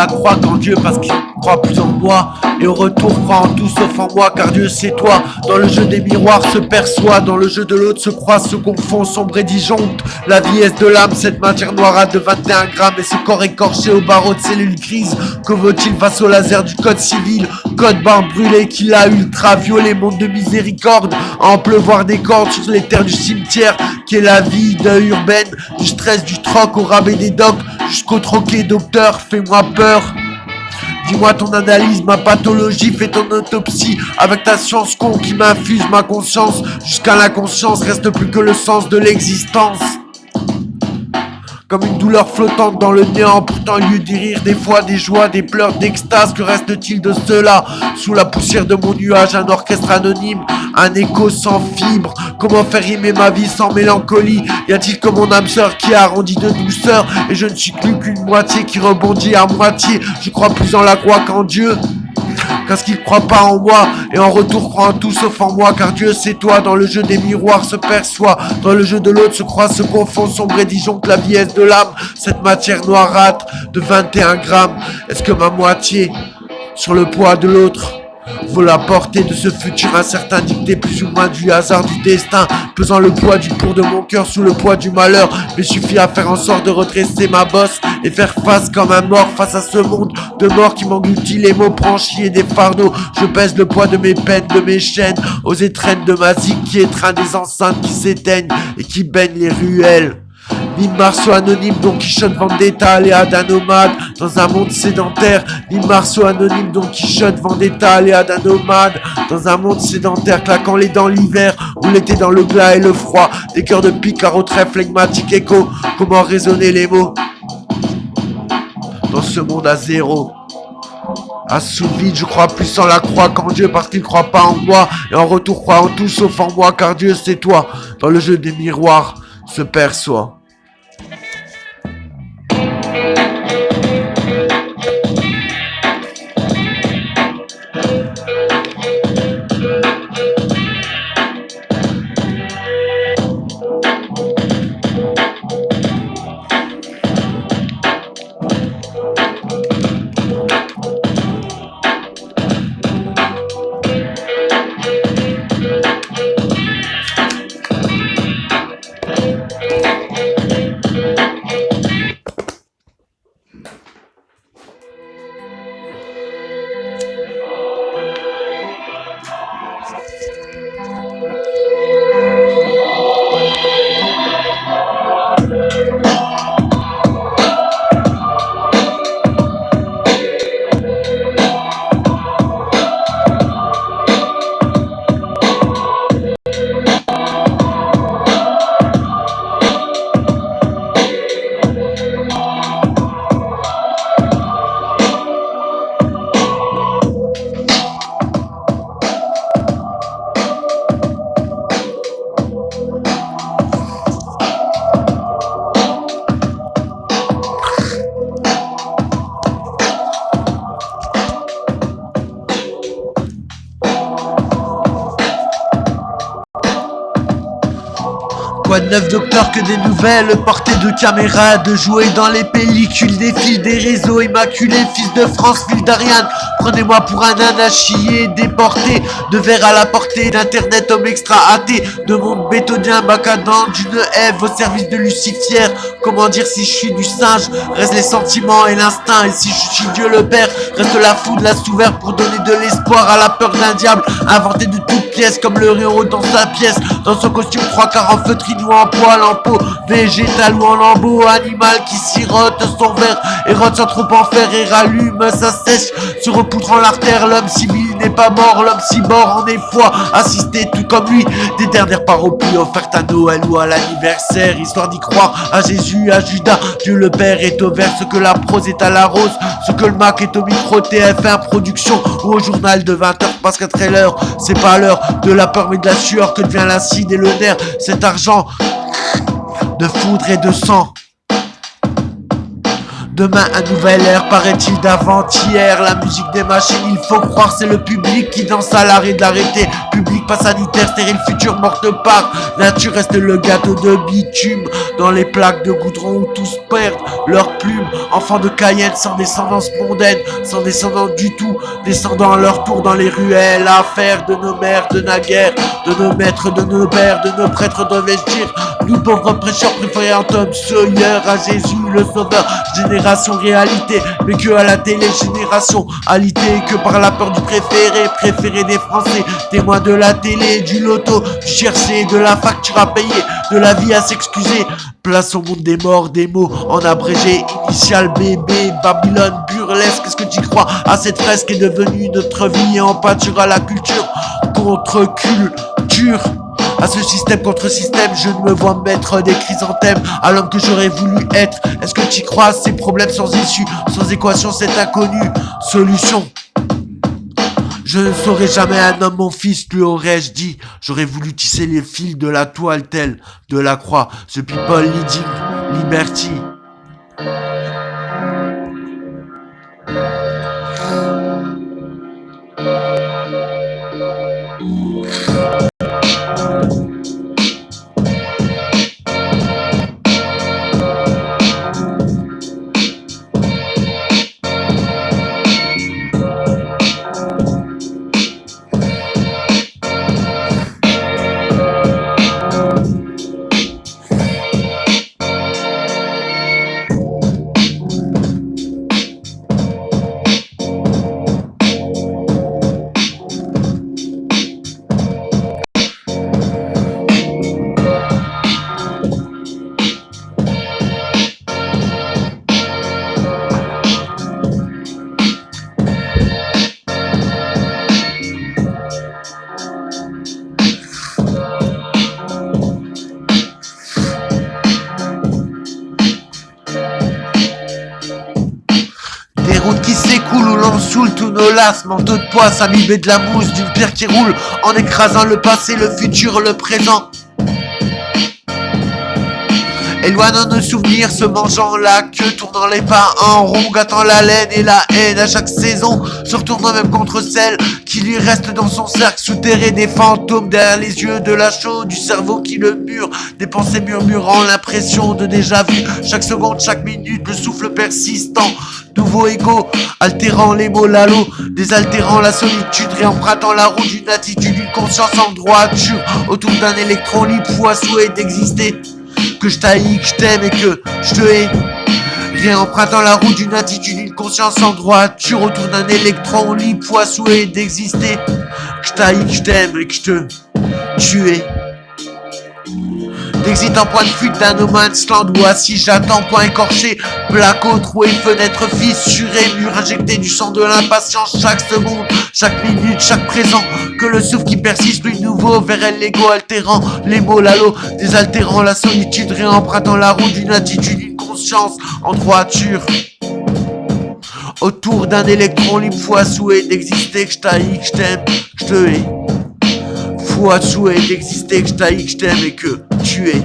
la croix qu'en Dieu parce qu'il croit plus en moi. Et au retour croit en tout sauf en moi, car Dieu c'est toi. Dans le jeu des miroirs se perçoit, dans le jeu de l'autre se croise, se confond, sombre et disjoncte. La vie est de l'âme, cette matière noire de 21 grammes. Et ce corps écorché au barreau de cellules grises. Que vaut-il face au laser du code civil? Code barre brûlé qui l'a ultra-violé, monde de miséricorde. À en pleuvoir des cordes sur les terres du cimetière, qui est la vie urbaine. Du stress, du troc au rabais des docs, jusqu'au troquet docteur, fais-moi peur. Dis-moi ton analyse, ma pathologie, fais ton autopsie. Avec ta science con qui m'infuse ma conscience. Jusqu'à l'inconscience, reste plus que le sens de l'existence. Comme une douleur flottante dans le néant, pourtant lieu des rires, des fois des joies, des pleurs, d'extase. Que reste-t-il de cela? Sous la poussière de mon nuage, un orchestre anonyme, un écho sans fibre. Comment faire rimer ma vie sans mélancolie? Y a-t-il que mon âme sœur qui arrondit de douceur? Et je ne suis plus qu'une moitié qui rebondit à moitié. Je crois plus en la croix qu'en Dieu, parce qu'il croit pas en moi, et en retour croit en tout sauf en moi, car Dieu c'est toi. Dans le jeu des miroirs se perçoit, dans le jeu de l'autre se croise, se confond, sombre et disjoncte la vie est de l'âme. Cette matière noirâtre de 21 grammes, est-ce que ma moitié, sur le poids de l'autre, vaut la portée de ce futur incertain, dicté plus ou moins du hasard du destin, pesant le poids du pour de mon cœur sous le poids du malheur. Mais suffit à faire en sorte de redresser ma bosse et faire face comme un mort face à ce monde de mort qui m'engloutit. Les mots prend chier des fardeaux, je pèse le poids de mes peines, de mes chaînes, aux étrennes de ma zik qui étreint des enceintes qui s'éteignent et qui baignent les ruelles. Ni Marceau anonyme, Don Quichotte Vendetta, aléa d'un nomade dans un monde sédentaire. Ni Marceau anonyme, Don Quichotte Vendetta, aléa d'un nomade dans un monde sédentaire, claquant les dents l'hiver ou l'été dans le glas et le froid. Des cœurs de picard au trait flegmatique écho. Comment raisonner les mots dans ce monde à zéro? À sous vide, je crois plus en la croix qu'en Dieu, parce qu'il croit pas en moi, et en retour croit en tout sauf en moi, car Dieu c'est toi. Dans le jeu des miroirs se perçoit. Quoi de neuf docteur que des nouvelles portées de caméras, de jouer dans les pellicules, des fils, des réseaux immaculés, fils de France, ville d'Ariane. Prenez-moi pour un âne à chier, déporté, de verre à la portée d'internet, homme extra athée, de monde bétonien, macadam, d'une Ève au service de Lucifer. Comment dire si je suis du singe? Reste les sentiments et l'instinct, et si je suis Dieu le Père, reste la foudre, la souveraine pour donner de l'espoir à la peur d'un diable, inventé de toutes pièces comme le héros dans sa pièce, dans son costume 3/4 en feutrine ou en poil, en peau, végétal ou en lambeau, animal qui sirote son verre, érote sans trop en faire et rallume sa sèche, se repoudrant l'artère. L'homme civil n'est pas mort, l'homme cyborg en est foi, assisté tout comme lui, des dernières paropies offertes à Noël ou à l'anniversaire, histoire d'y croire à Jésus, à Judas. Dieu le Père est au vert, ce que la prose est à la rose, ce que le Mac est au micro, TF1 production ou au journal de 20h parce qu'à trailer, c'est pas l'heure de la peur mais de la sueur que devient l'acide et le nerf, cet argent de foudre et de sang. Demain un nouvel air, paraît-il d'avant-hier. La musique des machines, il faut croire, c'est le public qui danse à l'arrêt de l'arrêté. public, pas sanitaire, stérile, futur, morte par nature. Reste le gâteau de bitume dans les plaques de goudron où tous perdent leurs plumes. Enfants de Cayenne sans descendance mondaine, sans descendants du tout, descendant à leur tour dans les ruelles. Affaire de nos mères de naguère, de nos maîtres, de nos pères, de nos prêtres de vestir. Nous pauvres prêcheurs préférés en Tom Sawyer à Jésus le sauveur. Génération réalité, mais que à la télé, génération alité, que par la peur du préféré des Français. Témoin de la télé, du loto, du chercher, de la facture à payer, de la vie à s'excuser. Place au monde des morts, des mots en abrégé, initial bébé, Babylone, burlesque. Qu'est-ce que tu crois à cette fresque est devenue notre vie et en pâture à la culture contre culture? À ce système contre système, je ne me vois mettre des chrysanthèmes à l'homme que j'aurais voulu être. Est-ce que tu crois à ces problèmes sans issue, sans équation, cet inconnu? Solution. Je ne serai jamais un homme, mon fils, lui aurais-je dit. J'aurais voulu tisser les fils de la toile telle de la croix. The people leading liberty. Qui s'écoule où l'on saoule tous nos lasses, manteau de poisse imbibé de la mousse d'une pierre qui roule en écrasant le passé, le futur, le présent. Éloignant nos souvenirs, se mangeant la queue, tournant les pas en rond, gâtant la laine et la haine à chaque saison, se retournant même contre celle qui lui reste dans son cercle souterré, des fantômes derrière les yeux de la chaude, du cerveau qui le mure, des pensées murmurant l'impression de déjà vu, chaque seconde, chaque minute, le souffle persistant, nouveau égo, altérant les mots, l'halo, désaltérant la solitude, réempruntant la route d'une attitude, d'une conscience en droiture, autour d'un électron libre, foi souhait d'exister. Que je t'haïs, que je t'aime et que je te hais. Réempruntant la route d'une attitude, une conscience en droiture, autour d'un électron libre, foi souhait d'exister. Que je t'haïs, que je t'aime et que je te tue. D'exit en point de fuite d'un no man's land où assis j'attends, point écorché, placo, troué, fenêtre fissurée, mur injecté du sang de l'impatience chaque seconde, chaque minute, chaque présent, que le souffle qui persiste, lui nouveau, vers elle l'ego altérant, les mots, l'halo, désaltérant la solitude, réempruntant la route d'une attitude, une conscience en droiture. Autour d'un électron libre, foi souhait d'exister, que je t'haïs, que je t'aime, que je te hais. Foi souhait d'exister, que je t'haïs, que je t'aime et que tu es.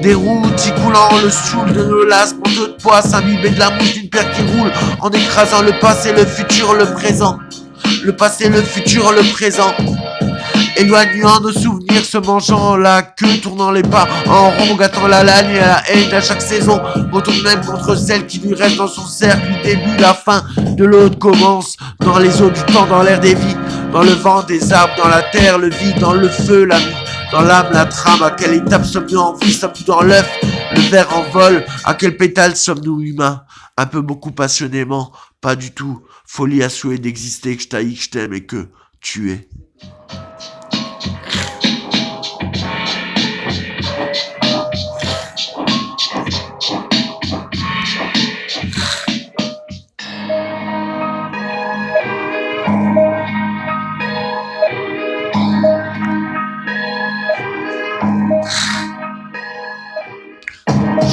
Des routes y coulant le soul de nos lasses, manteau de poisse imbibé de la mouche d'une pierre qui roule en écrasant le passé, le futur, le présent. Le passé, le futur, le présent. Éloignant nos souvenirs, se mangeant la queue, tournant les pas en rond, gâtant la lagne et la haine à chaque saison. Retourne même contre celle qui lui reste dans son cercle. Du début, la fin de l'autre commence. Dans les eaux du temps, dans l'air des vies, dans le vent des arbres, dans la terre, le vide, dans le feu, la vie, dans l'âme, la trame. À quelle étape sommes-nous en vie? Sommes-nous dans l'œuf, le ver en vol? À quel pétale sommes-nous humains? Un peu, beaucoup, passionnément, pas du tout. Folie à souhait d'exister, que je t'haïs, que je t'aime et que tu es.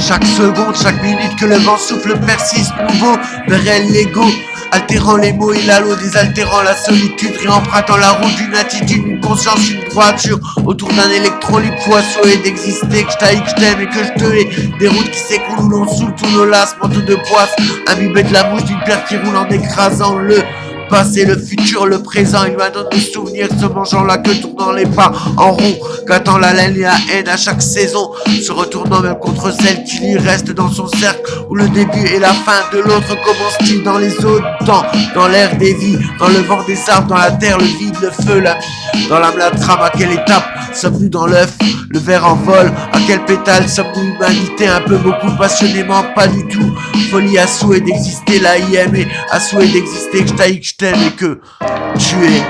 Chaque seconde, chaque minute que le vent souffle persiste nouveau vers elle l'ego, altérant les mots et l'halo, désaltérant la solitude, réempruntant la route d'une attitude, une conscience, une droiture, autour d'un électron libre, foi souhait d'exister, que je t'haïs, que je t'aime et que je te hais. Des routes qui s'écoulent où l'on saoule tous nos lasses, manteau de poisse, imbibé de la mouche d'une pierre qui roule en écrasant le passé, le futur, le présent. Il m'a donné le souvenir, se mangeant la queue, tournant les pas en rond, gâtant la laine et la haine à chaque saison, se retournant même contre celle qui lui reste dans son cercle, où le début et la fin de l'autre commence-t-il dans les eaux du temps, dans l'air des vies, dans le vent des arbres, dans la terre, le vide, le feu, la vie, dans l'âme, la trame. À quelle étape sommes-nous dans l'œuf, le verre en vol? À quel pétale sommes-nous? Humanité, un peu, beaucoup, passionnément, pas du tout. Folie à souhait d'exister, la IM à souhait d'exister, que je t'aille, que je t'aime et que tu es.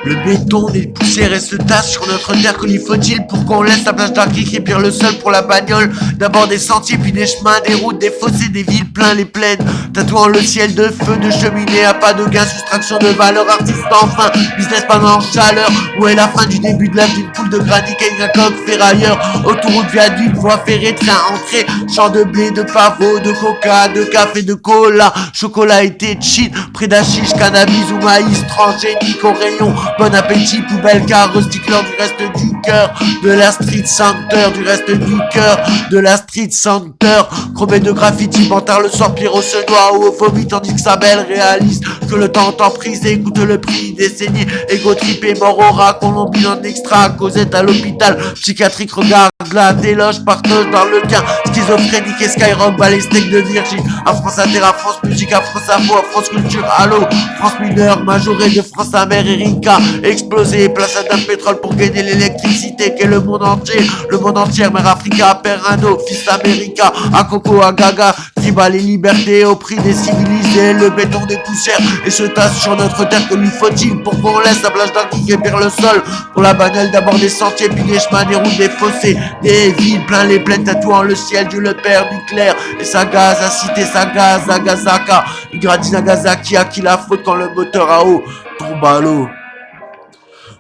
Le béton, les poussières et se tassent sur notre terre. Que lui faut-il pour qu'on laisse la plage d'Arcrique et pire le sol pour la bagnole? D'abord des sentiers, puis des chemins, des routes, des fossés, des villes plein les plaines, tatouant le ciel de feu, de cheminée à pas de gain, soustraction de valeur, artiste enfin, business pendant en chaleur. Où est la fin du début de l'œuvre d'une poule de granit et d'un coq ferrailleur? Autoroute, viaduc, voie ferrée, train, entrée, champ de blé, de pavot, de coca, de café, de cola, chocolat et thé de Chine, près d'hachiche, cannabis ou maïs, transgénique au rayon. Bon appétit, poubelle, car recycleur du reste du cœur, de la street center, du reste du cœur, de la street center, chromé de graffiti, bantard le soir, Pierrot se noie ou au vomi, tandis que sa belle réalise que le temps est emprisé, écoute le prix, décennie, égo tripé, mort au rat, Colombine en extra, Cosette à l'hôpital, psychiatrique, regarde la déloge, partage dans le gain, schizophrénique et Skyrock, bat les steaks de Virgin, à France Inter, à France Musique, à France Info, à France Culture, Allo, France Mineur, majoré de France Amer, Erika, explosé, place à d'un pétrole pour gagner l'électricité, qu'est le monde entier, mère Africa, père Indo, fils d'América, à Coco, à Gaga, qui bat les libertés au prix des civilisés, le béton des poussières, et se tasse sur notre terre. Que lui faut-il pour qu'on laisse la plage d'Arcrique et pire le sol, pour la bagnole, d'abord des sentiers, puis des chemins, des routes, des fossés, des villes plein les plaines, tatouant le ciel du le père nucléaire, et sa gaz à cité, sa gaz à Gazaka, il gratine Nagasaki, à qui la faute quand le moteur à eau tombe à l'eau.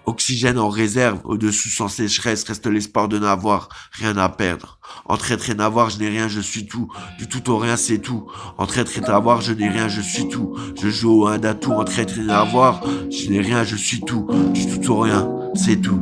Oxygène en réserve, au-dessous sans sécheresse, reste l'espoir de n'avoir rien à perdre. En traître et n'avoir, je n'ai rien, je suis tout. Du tout au rien, c'est tout. En traître et n'avoir, je n'ai rien, je suis tout. Je joue au un d'atout, en traître et n'avoir, je n'ai rien, je suis tout. Du tout au rien, c'est tout.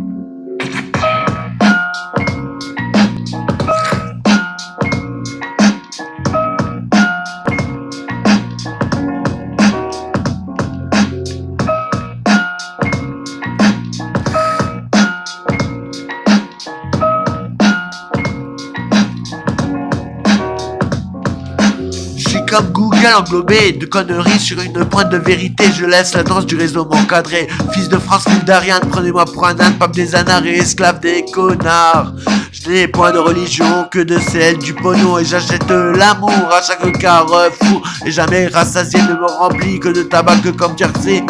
Comme Google englobé de conneries sur une pointe de vérité, je laisse la danse du réseau m'encadrer. Fils de France, fille d'Ariane, prenez-moi pour un âne, pape des anards et esclave des connards. Je n'ai point de religion que de celle du pognon, et j'achète l'amour à chaque carrefour, et jamais rassasié ne me remplit que de tabac que comme Jersey.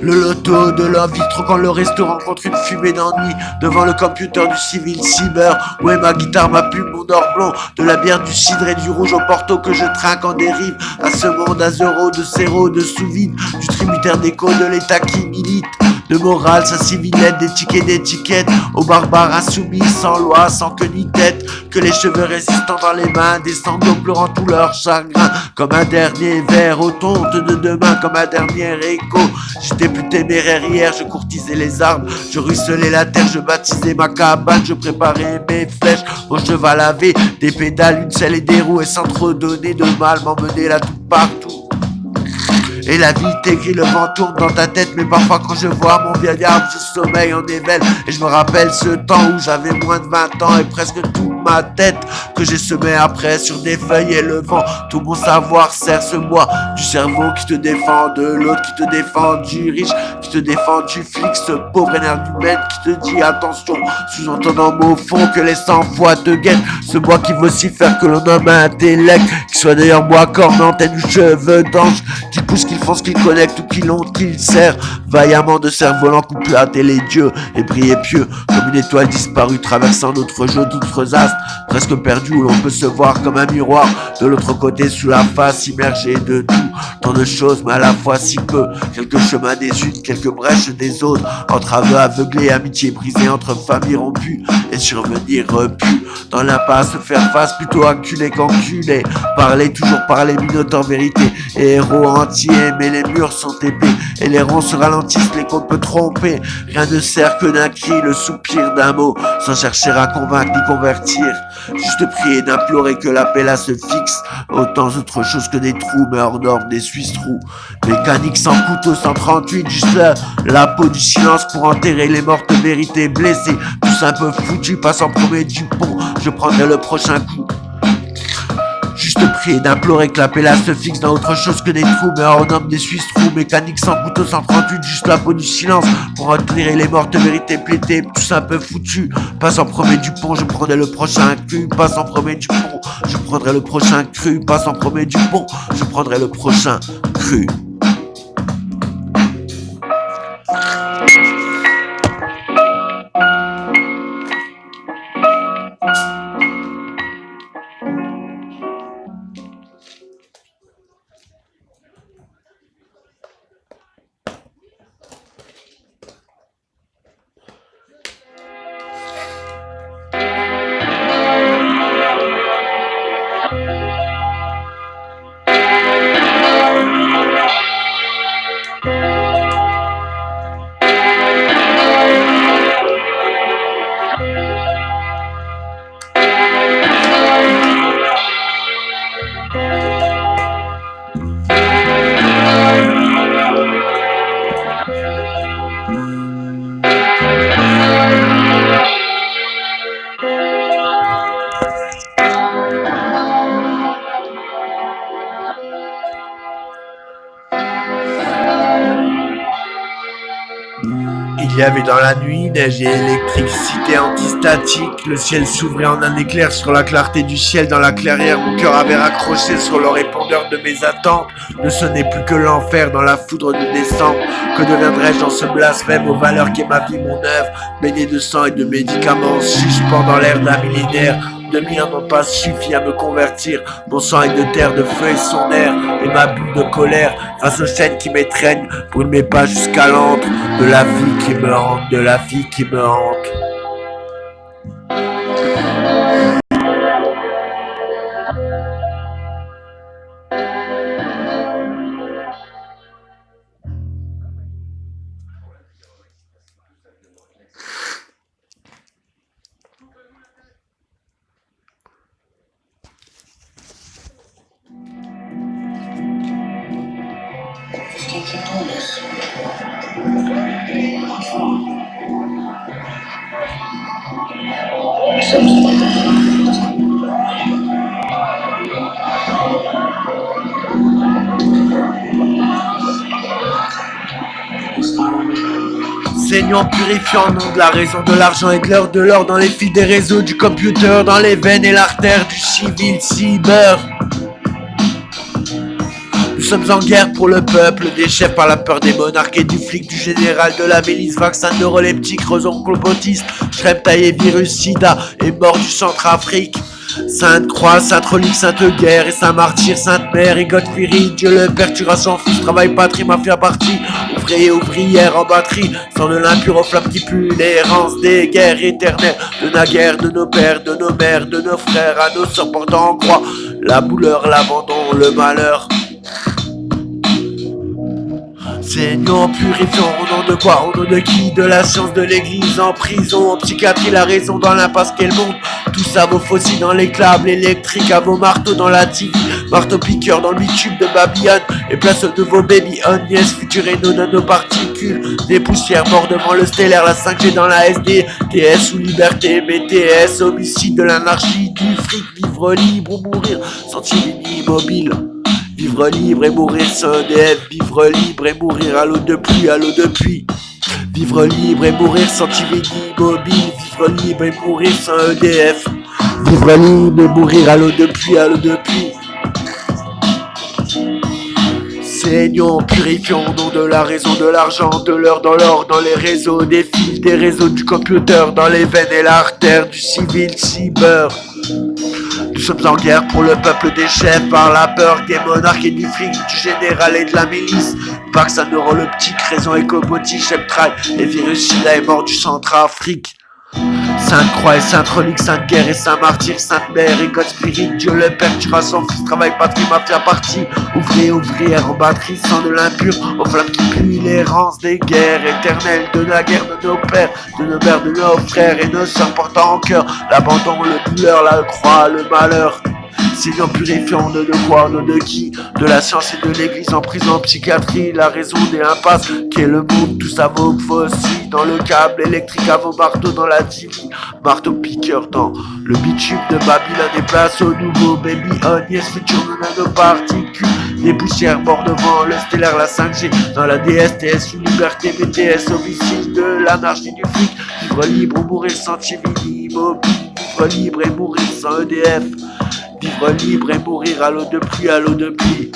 Le loto de l'envie, troquant le restaurant contre une fumée d'ennui, devant le computer du civil cyber. Où est ma guitare, ma plume, mon or blond, de la bière, du cidre et du rouge au porto que je trinque en dérive. À ce monde à zéro, de zéro, de sous-vide, du tributaire d'écho de l'état qui milite. De morale, sa civilette, des tickets d'étiquette, aux barbares insoumis, sans loi, sans queue ni tête, que les cheveux résistants dans les mains, des sanglots pleurant tout leur chagrin, comme un dernier verre aux tontes de demain, comme un dernier écho. J'étais plus téméraire hier, je courtisais les arbres, je ruisselais la terre, je baptisais ma cabane, je préparais mes flèches, mon cheval avait des pédales, une selle et des roues, et sans trop donner de mal, m'emmener là tout partout. Et la vie t'écrit, le vent tourne dans ta tête, mais parfois quand je vois mon vieil arbre, je sommeille en éveil. Et je me rappelle ce temps où j'avais moins de 20 ans et presque tout ma tête que j'ai semé après sur des feuilles et le vent. Tout mon savoir sert ce moi du cerveau qui te défend, de l'autre qui te défend, du riche qui te défend, du flic, ce pauvre énergumène qui te dit attention, sous-entendant au fond que les 100 fois te guettent. Ce moi qui vocifère que l'on nomme intellect, qui soit d'ailleurs moi corne, antenne ou cheveux d'ange, qui pousse, qu'il fonce, qu'il connecte ou qu'il honte, qu'il sert vaillamment de cerf-volant, couple à les dieux et briller pieux comme une étoile disparue traversant notre jeu d'autres astres, presque perdu où l'on peut se voir comme un miroir de l'autre côté sous la face immergée de tout, tant de choses mais à la fois si peu, quelques chemins des unes, quelques brèches des autres, entre aveux aveuglés, amitié brisée, entre familles rompues et survenir repu dans l'impasse, faire face plutôt acculé qu'enculé, parler toujours parler, minotaure vérité et héros entiers, mais les murs sont épais et les ronds se ralentissent, les comptes peut tromper, rien ne sert que d'un cri, le soupir d'un mot, sans chercher à convaincre ni convertir, juste prier d'implorer que l'appel se fixe, autant autre chose que des trous, mais hors norme des Suisses trous, mécanique sans couteau, 138, juste la peau du silence pour enterrer les mortes vérités blessées, tous un peu foutus, passant premier du pont, je prendrai le prochain coup. Juste prier d'implorer que l'appel se fixe dans autre chose que des trous, mais hors norme des Suisses trous, mécanique sans couteau, 138, juste la peau du silence pour enterrer les mortes vérités blessées, tous un peu foutus, passe en premier du pont, je prendrai le prochain cru, passe en premier du pont, je prendrai le prochain cru, passe en premier du pont, je prendrai le prochain cru. Il y avait dans la nuit neige et électricité antistatique. Le ciel s'ouvrait en un éclair sur la clarté du ciel. Dans la clairière, mon cœur avait raccroché sur le répondeur de mes attentes. Ne sonnait plus que l'enfer dans la foudre de décembre. Que deviendrais-je dans ce blasphème aux valeurs qu'est ma vie, mon œuvre, baignée de sang et de médicaments, suspens dans l'air d'un millénaire. 2000 ans n'ont pas suffi à me convertir. Mon sang est de terre, de feu et son air, et ma bulle de colère face aux chaînes qui m'étreignent, brûle mes pas jusqu'à l'antre de la vie qui me hante, de la vie qui me hante. Saignant, purifiant au nom de la raison, de l'argent et de l'heure, de l'or dans les fils des réseaux, du computer, dans les veines et l'artère du civil cyber. Nous sommes en guerre pour le peuple, des chefs par la peur des monarques et du flic, du général, de la milice, vaccin neuroleptique, raison complotiste, Shrem taillé, virus, sida et mort du Centrafrique. Sainte Croix, Sainte Relique, Sainte Guerre et Saint Martyr, Sainte Mère et Godfrey, Dieu le Père tuera son fils, travail, patrie, mafia partie, ouvrier, ouvrière en batterie, sans de l'impur aux flammes qui puent, l'errance des guerres éternelles, de naguère, de nos pères, de nos mères, de nos frères, à nos sœurs portant en croix, la douleur, l'abandon, le malheur. Seigneur, purifiant, au nom de quoi? Au nom de qui? De la science, de l'église, en prison, en psychiatrie, la raison dans l'impasse qu'elle monte. Tout ça vos fossiles dans les câbles électriques, à vos marteaux dans la tige, marteau-piqueur dans le bitume de Babylone. Et place au nouveau baby on, yes, futur et nos nanoparticules. Des poussières morts devant le stellaire, la 5G dans la SD. TS ou liberté, BTS, homicide de l'anarchie, du fric, vivre libre ou mourir, sentir immobile. Vivre libre et mourir sans EDF, vivre libre et mourir à l'eau de pluie, à l'eau de pluie. Vivre libre et mourir sans TV immobile, vivre libre et mourir sans EDF. Vivre libre et mourir à l'eau de pluie, à l'eau de pluie. Saignons, purifions au nom de la raison, de l'argent, de l'heure dans l'or, dans les réseaux, des fils, des réseaux du computer, dans les veines et l'artère du civil cyber. Nous sommes en guerre pour le peuple des chefs, par la peur des monarques et du flic, du général et de la milice. Vaccin neuroleptique, raison écobotique, cheptrail, et virus sida est mort du Centrafrique. Sainte Croix et Sainte Relique, Sainte Guerre et Saint Martyr, Sainte Mère et God Spirit, Dieu le Père tuera son fils, travail, patrie, mafia, partie, ouvrier, ouvrière en batterie, sang de l'impur, aux flammes qui puent l'errance des guerres éternelles, de la guerre de nos pères, de nos mères, de nos frères et nos sœurs portant en cœur l'abandon, le douleur, la croix, le malheur. Seigneur purifiant de quoi, de qui, de la science et de l'église en prison, en psychiatrie, la raison des impasses, qui est le monde, tout ça vaut aussi, dans le câble électrique à vos marteaux dans la TV, marteau piqueur dans le bitume de Babylone et place au nouveau baby on, yes, futur de nanoparticules, des poussières morts devant le stellaire, la 5G, dans la DSTS, une liberté, BTS, homicide de l'anarchie du flic, vivre libre ou mourir sans civil immobile, vivre libre et mourir sans EDF. Vivre libre et mourir à l'eau de pluie, à l'eau de pluie.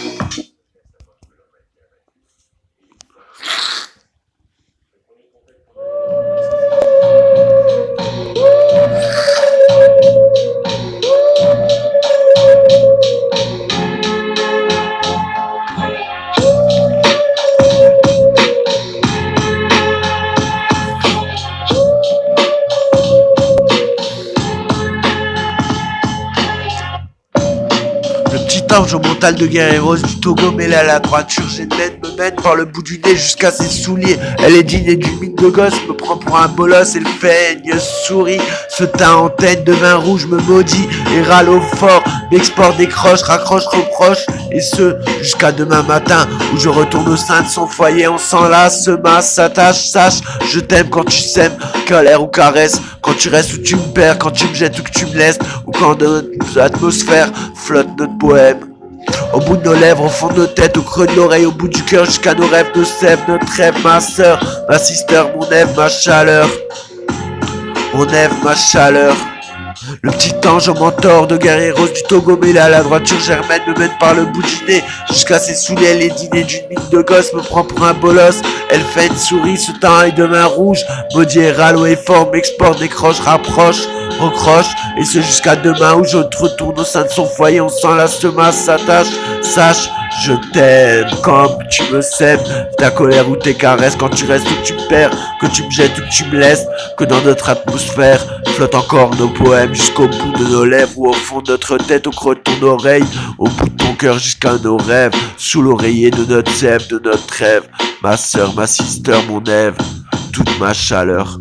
Ange au mental de guerreros du Togo mêlé à la droiture génène me mène par le bout du nez jusqu'à ses souliers. Elle est digne d'une mine de gosse, me prend pour un bolos, elle feigne, sourit, ce teint en tête de vin rouge me maudit et râle au fort, m'exporte, décroche, raccroche, reproche, et ce jusqu'à demain matin où je retourne au sein de son foyer, on s'enlace, se masse, s'attache, sache, je t'aime quand tu sèmes, colère ou caresse, quand tu restes ou tu me perds, quand tu me jettes ou que tu me laisses, ou quand dans notre atmosphère flotte notre poème. Au bout de nos lèvres, au fond de nos têtes, au creux de l'oreille, au bout du cœur, jusqu'à nos rêves, nos sèves, notre rêve, ma sœur, ma sister, mon Ève, ma chaleur. Mon Ève, ma chaleur. Le petit ange au mentor de guerreros du Togo mêlé à la droiture germaine me mène par le bout du nez jusqu'à ses souliers, elle est dînée d'une mine de gosse, me prend pour un bolos, elle fait une souris, ce teint et de main rouge, maudit et râle et fort, m'exporte, décroche, rapproche, recroche, et ce jusqu'à demain où je retourne au sein de son foyer, on s'enlace, se masse, s'attache, sache, je t'aime comme tu me sèmes, ta colère ou tes caresses, quand tu restes ou que tu me perds, que tu me jettes ou que tu me laisses, que dans notre atmosphère flottent encore nos poèmes jusqu'au bout de nos lèvres ou au fond de notre tête, au creux de ton oreille, au bout de ton cœur jusqu'à nos rêves, sous l'oreiller de notre sève, de notre rêve, ma sœur, ma sister, mon Ève, toute ma chaleur.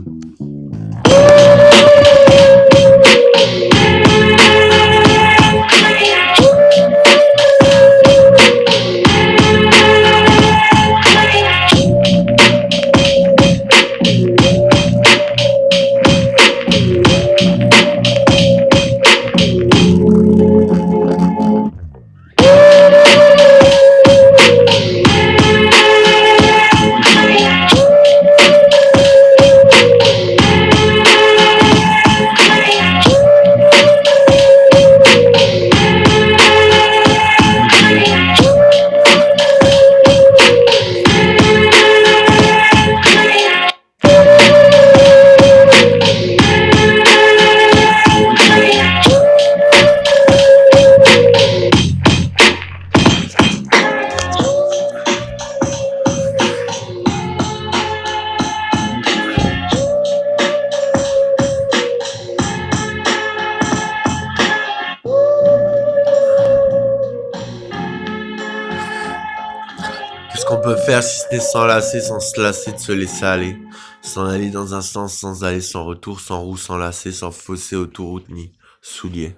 Qu'est-ce qu'on peut faire si c'était s'enlacer, sans se lasser de se laisser aller, s'en aller dans un sens, sans aller sans retour, sans roue, sans lacet, sans fossé, autoroute ni soulier.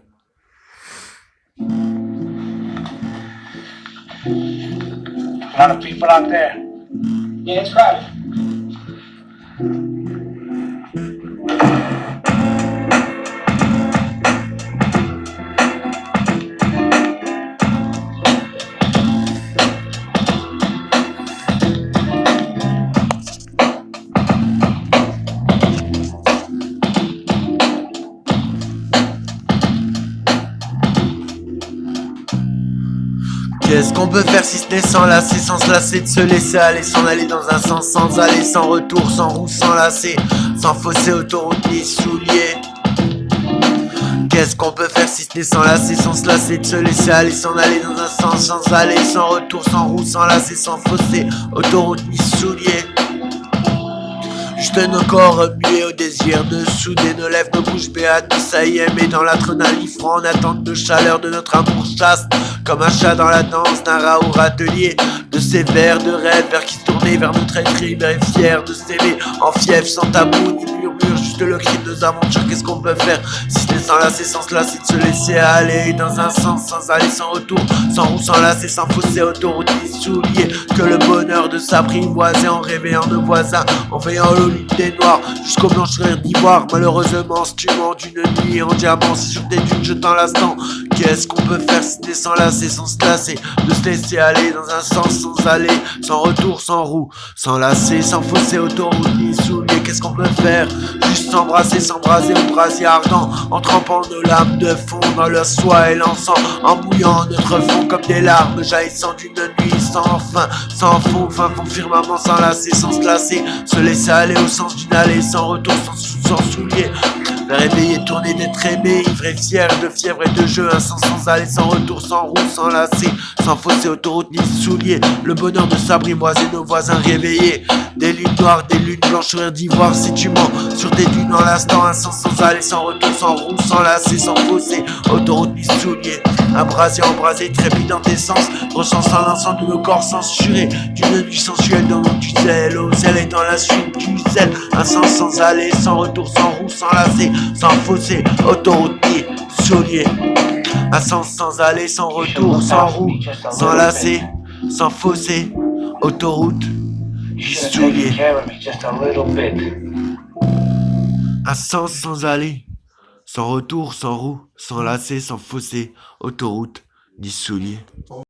A lot of people out there. Yeah, it's crowded. Qu'est-ce qu'on peut faire si ce n'est s'enlacer, sans se lasser, de se laisser aller, s'en aller dans un sens, sans aller, sans retour, sans roue, sans lasser, sans fossé, autoroute ni souliers. Qu'est-ce qu'on peut faire si ce n'est s'enlacer, sans se lasser, de se laisser aller, s'en aller dans un sens, sans aller, sans retour, sans roue, sans lasser, sans fossé, autoroute ni souliers. Juste nos corps remués au désir de souder nos lèvres, nos bouches béates, ça y est, mais dans l'adrénaline franc en attente de chaleur de notre amour chaste, comme un chat dans la danse d'un raour atelier, de ces vers de rêve vers qui se tourner vers notre être libre et fier de s'aimer en fièvre, sans tabou ni murmure, juste le cri de nos aventures. Qu'est-ce qu'on peut faire si ce n'est sans lasser, sans se lasser, de se laisser aller dans un sens, sans aller, sans retour, sans roue, sans lasser, sans fossé, autoroute ni souliers. Que le bonheur de s'apprivoiser en réveillant nos voisins, en veillant l'eau des noirs jusqu'aux blancheurs d'ivoire, malheureusement se tuant d'une nuit en diamant, c'est sur des dunes jetant l'instant. Qu'est-ce qu'on peut faire si t'es sans lasser, sans se lasser, de se laisser aller dans un sens, sans aller, sans retour, sans roue, sans lasser, sans fossé, autoroute ni souliers. Qu'est-ce qu'on peut faire? Juste s'embrasser, s'embraser au brasier ardent, en trempant nos lames de fond dans leur soie et l'encens, en mouillant notre fond comme des larmes jaillissant d'une nuit sans fin, sans fond, fin fond firmament, sans lasser, sans se lasser, se laisser aller au sens d'une allée, sans retour, sans souliers. Réveillé, tourner d'être aimé, ivre fier de fièvre et de jeu, un sens sans aller, sans retour, sans roue, sans lasser, sans fossé, autoroute ni souliers. Le bonheur de s'apprivoiser nos voisins réveillés, des lunes noires, des lunes blanches d'ivoire, si tu mens sur tes dunes dans l'instant, un sens sans aller, sans retour, sans roue, sans lasser, sans fossé, autoroute ni souliers. Un brasier embrasé, trépidant d'essence, recensant l'ensemble de nos corps censurés, d'une nuit sensuelle dans du zèle, au zèle et dans la suite du zèle. Un sens sans aller, sans retour, sans roue, sans lasser, sans fossé, autoroute ni souliers. Un sens sans aller, sans retour, sans roue, sans lasser, sans fossé, autoroute ni souliers. Un sens sans aller, sans retour, sans roue, sans lasser, sans fossé, autoroute ni souliers.